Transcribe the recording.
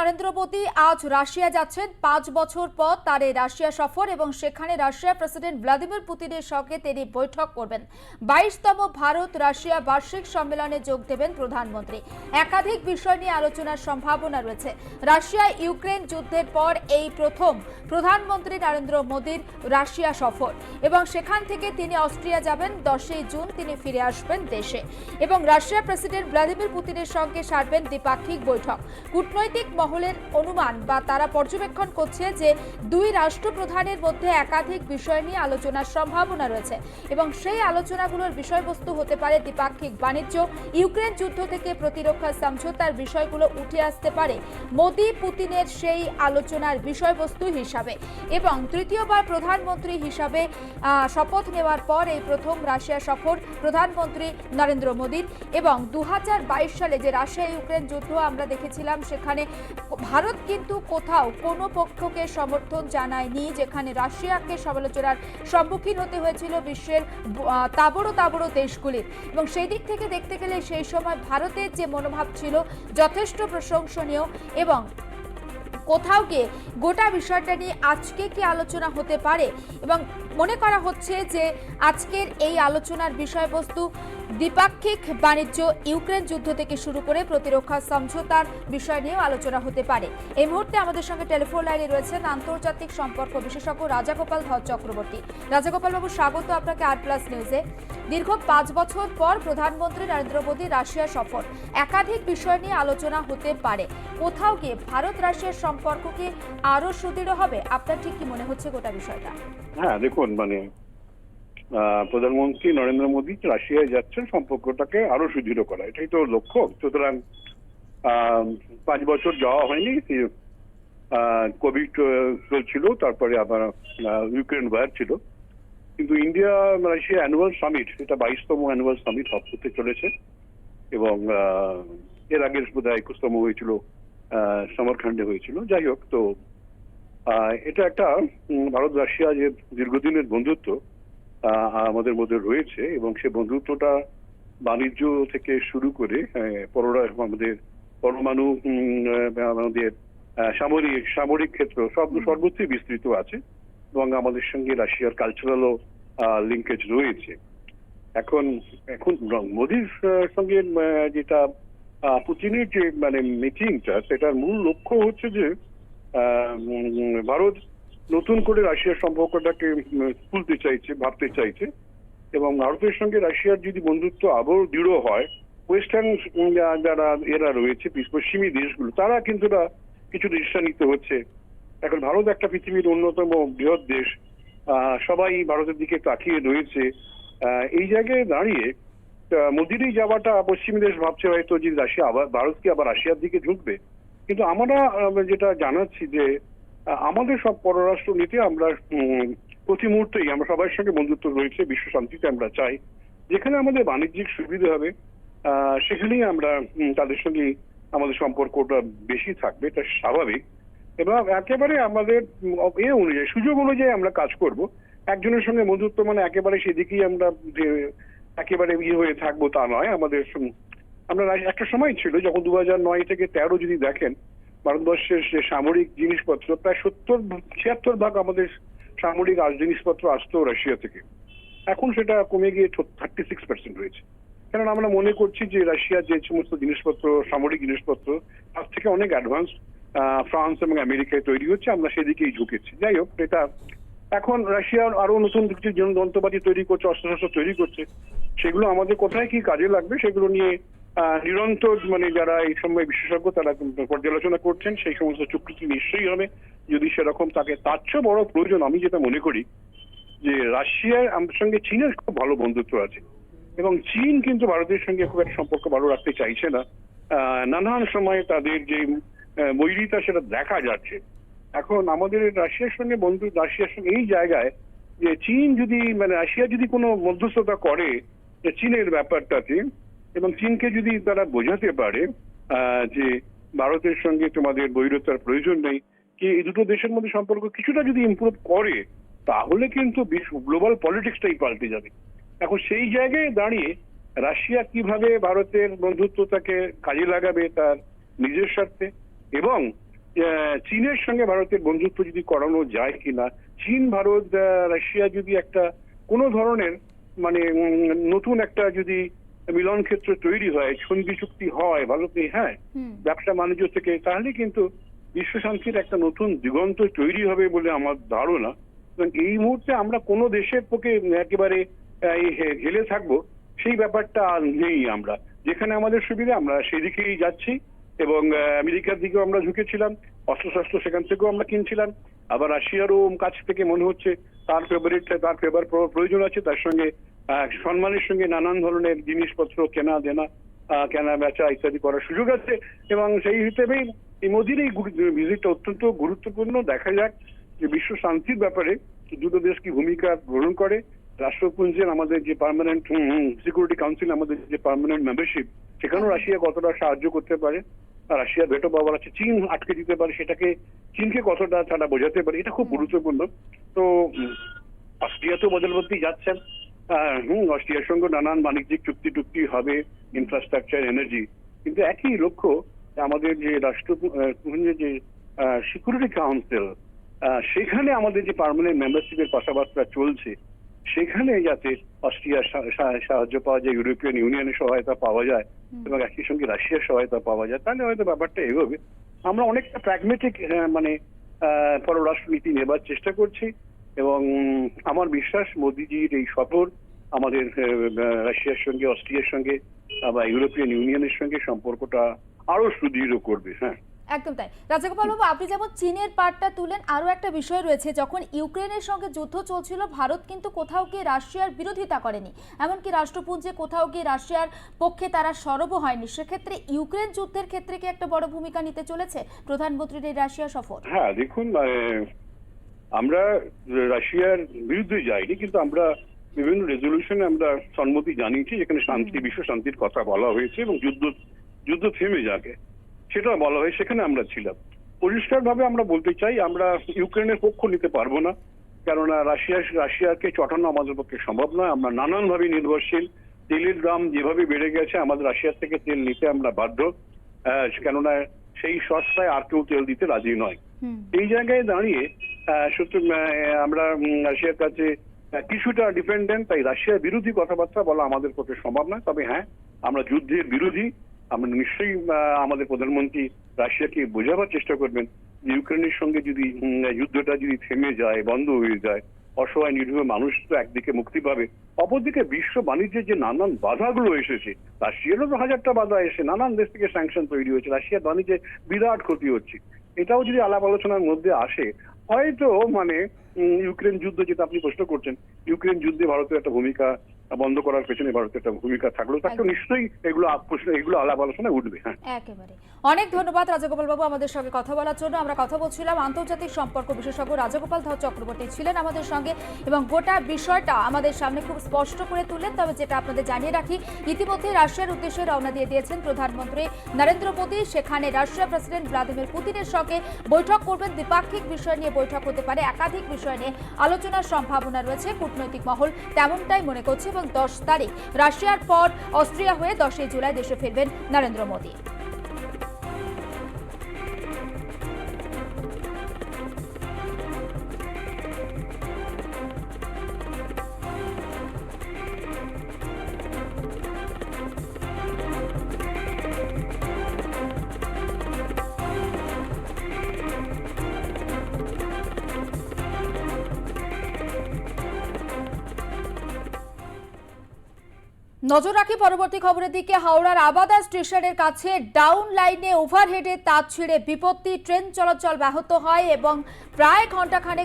নরেন্দ্র মোদী আজ রাশিয়া যাচ্ছেন ৫ বছর পর তার এই রাশিয়া সফর এবং সেখানে রাশিয়ার প্রেসিডেন্ট ভ্লাদিমির পুতিনের সঙ্গে তিনি বৈঠক করবেন। ২২তম ভারত রাশিয়া বার্ষিক সম্মেলনে যোগ দেবেন প্রধানমন্ত্রী। একাধিক বিষয় নিয়ে আলোচনার সম্ভাবনা রয়েছে। রাশিয়া ইউক্রেন যুদ্ধের পর এই প্রথম প্রধানমন্ত্রী নরেন্দ্র মোদীর রাশিয়া সফর এবং সেখান থেকে তিনি অস্ট্রিয়া যাবেন। ১০ই জুন তিনি ফিরে আসবেন দেশে এবং রাশিয়ার প্রেসিডেন্ট ভ্লাদিমির পুতিনের সঙ্গে সারবেন দ্বিপাক্ষিক বৈঠক। কূটনৈতিক মহলের অনুমান বা তারা পর্যবেক্ষণ করছে যে দুই রাষ্ট্রপ্রধানের মধ্যে একাধিক বিষয় নিয়ে আলোচনার সম্ভাবনা রয়েছে এবং সেই আলোচনাগুলোর বিষয়বস্তু হতে পারে দ্বিপাক্ষিক বাণিজ্য, ইউক্রেন যুদ্ধ থেকে প্রতিরক্ষা সমঝোতার বিষয়গুলো উঠে আসতে পারে মোদি পুতিনের সেই আলোচনার বিষয়বস্তু হিসাবে। এবং তৃতীয়বার প্রধানমন্ত্রী হিসাবে শপথ নেওয়ার পর এই প্রথম রাশিয়া সফর প্রধানমন্ত্রী নরেন্দ্র মোদীর। এবং ২০২২ সালে যে রাশিয়া ইউক্রেন যুদ্ধ আমরা দেখেছিলাম সেখানে ভারত কিন্তু কোথাও কোনো পক্ষকে সমর্থন জানায়নি, যেখানে রাশিয়াকে সমালোচনার সম্মুখীন হতে হয়েছিল বিশ্বের তাবড় দেশগুলির। এবং সেই দিক থেকে দেখতে গেলে সেই সময় ভারতের যে মনোভাব ছিল যথেষ্ট প্রশংসনীয় এবং কোথাও গিয়ে গোটা বিষয়টা নিয়ে আজকে কি আলোচনা হতে পারে এবং মনে করা হচ্ছে যে আজকের এই আলোচনার বিষয়বস্তু দ্বিপাক্ষিক বাণিজ্য, ইউক্রেন যুদ্ধ থেকে শুরু করে প্রতিরক্ষা সমঝোতার বিষয় নিয়েও আলোচনা হতে পারে। এই মুহূর্তে আমাদের সঙ্গে টেলিফোন লাইনে রয়েছেন আন্তর্জাতিক সম্পর্ক বিশেষজ্ঞ রাজাগোপাল ধর চক্রবর্তী। রাজাগোপাল বাবু, স্বাগত আপনাকে আর+ নিউজে। দীর্ঘ ৫ বছর পর প্রধানমন্ত্রী নরেন্দ্র মোদী রাশিয়া সফর, একাধিক বিষয় নিয়ে আলোচনা হতে পারে। কোথাও গিয়ে ভারত রাশিয়ার সম্পর্ক কি আরো সুদৃঢ় হবে? আপনার ঠিক কি মনে হচ্ছে গোটা বিষয়টা? হ্যাঁ, দেখুন, প্রধানমন্ত্রী নরেন্দ্র মোদী রাশিয়ায় যাচ্ছেন সম্পর্কটাকে আরো সুদৃঢ় করা, এটাই তো লক্ষ্য। সুতরাং ৫ বছর যাওয়া হয়নি, কোভিড চলছিল, তারপরে আবার ইউক্রেন ওয়ার ছিল। কিন্তু ইন্ডিয়া রাশিয়া অ্যানুয়াল সামিট, এটা ২২তম অ্যানুয়াল সামিট হতে চলেছে এবং এর আগে বোধহয় ২১তম হয়েছিল, সমরখণ্ডে হয়েছিল। যাই হোক, তো এটা একটা ভারত রাশিয়া যে দীর্ঘদিনের বন্ধুত্ব আমাদের মধ্যে রয়েছে এবং সে বন্ধুত্বটা বাণিজ্য থেকে শুরু করে আমাদের পরমাণু, আমাদের সামরিক ক্ষেত্র সর্বত্রই বিস্তৃত আছে এবং আমাদের সঙ্গে রাশিয়ার কালচারালও লিঙ্কেজ রয়েছে। এখন মোদির সঙ্গে যেটা পুতিনের যে মিটিংটা, সেটার মূল লক্ষ্য হচ্ছে যে ভারত নতুন করে রাশিয়ার সম্পর্কটাকে খুলতে চাইছে, ভাবতে চাইছে এবং ভারতের সঙ্গে রাশিয়ার যদি বন্ধুত্ব আরো দৃঢ় হয়, ওয়েস্টার্ন যারা এরা রয়েছে, পশ্চিমী দেশগুলো, তারা কিন্তু কিছু ডিসিশন নিতে হচ্ছে। এখন ভারত একটা পৃথিবীর অন্যতম বৃহৎ দেশ, সবাই ভারতের দিকে তাকিয়ে রয়েছে। এই জায়গায় দাঁড়িয়ে মোদিরই যাওয়াটা পশ্চিমী দেশ ভাবছে হয়তো যে ভারত কি আবার রাশিয়ার দিকে ঝুঁকবে। কিন্তু আমরা যেটা জানাচ্ছি যে আমাদের সব পররাষ্ট্র নীতি আমরা প্রতি মুহূর্তেই আমরা সবার সঙ্গে বন্ধুত্ব রয়েছে, বিশ্ব শান্তিতে আমরা চাই। যেখানে আমাদের বাণিজ্যিক সুবিধা হবে সেখানেই আমরা তাদের সঙ্গে আমাদের সম্পর্কটা বেশি থাকবে, এটা স্বাভাবিক। এবং একেবারে আমাদের অনুযায়ী, সুযোগ অনুযায়ী আমরা কাজ করব। একজনের সঙ্গে বন্ধুত্ব মানে একেবারে সেদিকেই আমরা একেবারে হয়ে থাকবো তা নয়। আমরা একটা সময় ছিল যখন ২০০৯ থেকে ১৩ যদি দেখেন, ভারতবর্ষের যে সামরিক জিনিসপত্র প্রায় ৭০-৭৬ ভাগ আমাদের সামরিক জিনিসপত্র আসতো রাশিয়া থেকে। এখন সেটা কমে গিয়ে 36% রয়েছে। কারণ আমরা মনে করছি যে রাশিয়ার যে সমস্ত জিনিসপত্র, সামরিক জিনিসপত্র, তার থেকে অনেক অ্যাডভান্স ফ্রান্স এবং আমেরিকায় তৈরি হচ্ছে, আমরা সেদিকেই ঝুঁকেছি। যাই হোক, এটা এখন রাশিয়ার আরো নতুন কিছু যন্ত্রপাতি তৈরি করছে, অস্ত্রশস্ত্র তৈরি করছে, সেগুলো আমাদের কোথায় কি কাজে লাগবে সেগুলো নিয়ে নিরন্তর যারা এই সময় বিশেষজ্ঞ তারা পর্যালোচনা করছেন। সেই সমস্ত চুক্তি নিশ্চয়ই হবে যদি সেরকম থাকে। তার চেয়ে বড় প্রয়োজন আমি যেটা মনে করি যে রাশিয়ার আমাদের সঙ্গে চীনের খুব ভালো বন্ধুত্ব আছে এবং চীন কিন্তু ভারতের সঙ্গে খুব একটা সম্পর্ক ভালো রাখতে চাইছে না। নানান সময় তাদের যে বৈরিতা সেটা দেখা যাচ্ছে। এখন আমাদের রাশিয়ার সঙ্গে রাশিয়ার সঙ্গে এই জায়গায় যে চীন যদি রাশিয়া যদি কোনো মধ্যস্থতা করে যে চীনের ব্যাপারটাতে এবং চীনকে যদি তারা বোঝাতে পারে যে ভারতের সঙ্গে তোমাদের বৈরতার প্রয়োজন নেই, কি এই দুটো দেশের মধ্যে সম্পর্ক কিছুটা যদি ইমপ্রুভ করে, তাহলে কিন্তু গ্লোবাল পলিটিক্সটাই পাল্টে যাবে। এখন সেই জায়গায় দাঁড়িয়ে রাশিয়া কিভাবে ভারতের বন্ধুত্বটাকে কাজে লাগাবে তার নিজের স্বার্থে এবং চীনের সঙ্গে ভারতের বন্ধুত্ব যদি করানো যায় কিনা, চীন ভারত রাশিয়া যদি একটা কোনো ধরনের মানে নতুন একটা যদি মিলন ক্ষেত্র তৈরি হয়, সন্ধি চুক্তি হয় ভারতে, হ্যাঁ, ব্যবসা বাণিজ্য থেকে, তাহলে কিন্তু বিশ্ব শান্তির একটা নতুন দিগন্ত তৈরি হবে বলে আমার ধারণা। এবং এই মুহূর্তে আমরা কোনো দেশের পক্ষে একেবারে হেলে থাকবো সেই ব্যাপারটা আর নেই। আমরা যেখানে আমাদের সুবিধা আমরা সেদিকেই যাচ্ছি, এবং আমেরিকার দিকেও আমরা ঝুঁকেছিলাম, অস্ত্রশস্ত্র সেখান থেকেও আমরা কিনছিলাম। আবার রাশিয়ারও কাছ থেকে মনে হচ্ছে তার ফেভার প্রয়োজন আছে, তার সঙ্গে সম্মানের সঙ্গে নানান ধরনের জিনিসপত্র কেনা বেচা ইত্যাদি করার সুযোগ আছে। এবং সেই হিসেবেই এই মোদির এই ভিজিটটা অত্যন্ত গুরুত্বপূর্ণ। দেখা যাক যে বিশ্ব শান্তির ব্যাপারে দুটো দেশ কি ভূমিকা গ্রহণ করে। রাষ্ট্রপুঞ্জের আমাদের যে পার্মানেন্ট সিকিউরিটি কাউন্সিল, আমাদের যে পার্মানেন্ট মেম্বারশিপ, সেখানেও রাশিয়া কতটা সাহায্য করতে পারে। রাশিয়ার ভেটো পাওয়ার আছে, চীন আটকে দিতে পারে, সেটাকে চীনকে কতটা তারা বোঝাতে পারে, এটা খুব গুরুত্বপূর্ণ। তো অস্ট্রিয়া তো বদলবর্তী যাচ্ছেন, অস্ট্রিয়ার সঙ্গে নানান বাণিজ্যিক চুক্তি হবে, ইনফ্রাস্ট্রাকচার, এনার্জি, কিন্তু একই লক্ষ্য আমাদের যে রাষ্ট্রপুঞ্জের যে সিকিউরিটি কাউন্সিল, সেখানে আমাদের যে পার্মানেন্ট মেম্বারশিপের কথাবার্তা চলছে, সেখানে যাতে অস্ট্রিয়ার সাহায্য পাওয়া যায়, ইউরোপিয়ান ইউনিয়নের সহায়তা পাওয়া যায়, এবং একই সঙ্গে রাশিয়ার সহায়তা পাওয়া যায়, তাহলে হয়তো ব্যাপারটা এগোবে। আমরা অনেকটা প্র্যাগমেটিক মানে পররাষ্ট্রনীতি নেবার চেষ্টা করছি, এবং আমার বিশ্বাস মোদিজির এই সফর আমাদের রাশিয়ার সঙ্গে, অস্ট্রিয়ার সঙ্গে বা ইউরোপিয়ান ইউনিয়নের সঙ্গে সম্পর্কটা আরো সুদৃঢ় করবে। হ্যাঁ, একদম তাই। রাজাগোপাল বাবু, আপনি যেমন চীনের পার্টটা তুলেন, আরো একটা বিষয় রয়েছে, যখন ইউক্রেনের সঙ্গে যুদ্ধ চলছিল ভারত কিন্তু কোথাও গিয়ে রাশিয়ার বিরোধিতা করেনি, এমনকি রাষ্ট্রপুঞ্জে কোথাও গিয়ে রাশিয়ার পক্ষে তারা সরবও হয়নি। সেক্ষেত্রে ইউক্রেন যুদ্ধের ক্ষেত্রে কি একটা বড় ভূমিকা নিতে চলেছে প্রধানমন্ত্রীর এই রাশিয়া সফর? হ্যাঁ, দেখুন, আমরা রাশিয়ার বিরুদ্ধে যাইনি, কিন্তু আমরা বিভিন্ন রেজলিউশনে আমরা সম্মতি জানিয়েছি, যেখানে শান্তি, বিশ্ব শান্তির কথা বলা হয়েছে, এবং যুদ্ধ থেমে যাকে সেটা বলা হয়, সেখানে আমরা ছিলাম। পরিষ্কারভাবে আমরা বলতে চাই, আমরা ইউক্রেনের পক্ষ নিতে পারবো না, কেননা রাশিয়াকে চটানো আমাদের পক্ষে সম্ভব নয়। আমরা নানানভাবে নির্ভরশীল। তেলের দাম যেভাবে বেড়ে গেছে, আমাদের রাশিয়ার থেকে তেল নিতে আমরা বাধ্য, কেননা সেই সস্তায় আর কেউ তেল দিতে রাজি নয়। এই জায়গায় দাঁড়িয়ে সত্যি আমরা রাশিয়ার কাছে কিছুটা ডিপেন্ডেন্ট, তাই রাশিয়ার বিরোধী কথাবার্তা বলা আমাদের পক্ষে সম্ভব নয়। তবে হ্যাঁ, আমরা যুদ্ধের বিরোধী। আমরা নিশ্চয়ই আমাদের প্রধানমন্ত্রী রাশিয়াকে বোঝাবার চেষ্টা করবেন যে ইউক্রেনের সঙ্গে যদি যুদ্ধটা যদি থেমে যায়, বন্ধ হয়ে যায়, অসহায় নিরীহ মানুষ তো একদিকে মুক্তি পাবে, অপরদিকে বিশ্ব বাণিজ্যের যে নানান বাধাগুলো এসেছে, রাশিয়ারও তো হাজারটা বাধা এসে নানান দেশ থেকে স্যাংশন তৈরি হয়েছে, রাশিয়ার বাণিজ্যে বিরাট ক্ষতি হচ্ছে। এটাও যদি আলাপ আলোচনার মধ্যে আসে, হয়তো মানে ইউক্রেন যুদ্ধ, যেটা আপনি প্রশ্ন করছেন, ইউক্রেন যুদ্ধে ভারতের একটা ভূমিকা বন্ধ করার পেছনে ভারতের একটা ভূমিকা থাকলো, তাকে নিশ্চয়ই এগুলো আলাপ আলোচনায় উঠবে। হ্যাঁ, একেবারে। অনেক ধন্যবাদ রাজাগোপাল বাবু আমাদের সঙ্গে কথা বলার জন্য। আমরা কথা বলছিলাম, আন্তর্জাতিক সম্পর্ক বিশেষজ্ঞ রাজাগোপাল ধর চক্রবর্তী ছিলেন আমাদের সঙ্গে, এবং গোটা বিষয়টা আমাদের সামনে খুব স্পষ্ট করে তুললেন। তবে যেটা আপনাদের জানিয়ে রাখি, ইতিমধ্যে রাশিয়ার উদ্দেশ্যে রওনা দিয়ে দিয়েছেন প্রধানমন্ত্রী নরেন্দ্র মোদী। সেখানে রাশিয়া প্রেসিডেন্ট ভ্লাদিমির পুতিনের সঙ্গে বৈঠক করবেন। দ্বিপাক্ষিক বিষয় নিয়ে বৈঠক হতে পারে, একাধিক বিষয় নিয়ে আলোচনার সম্ভাবনা রয়েছে, কূটনৈতিক মহল তেমনটাই মনে করছে। এবং 10 তারিখ রাশিয়ার পর অস্ট্রিয়া হয়ে 10 জুলাই দেশে ফিরবেন নরেন্দ্র মোদী। নজর রাখি পরবর্তী খবরের দিকে। হাওড়ার আবাদা স্টেশনের কাছে ডাউন লাইনে ওভারহেডে তার ছিঁড়ে বিপত্তি, ট্রেন চলাচল ব্যাহত হয় এবং প্রায় ঘণ্টাখানেক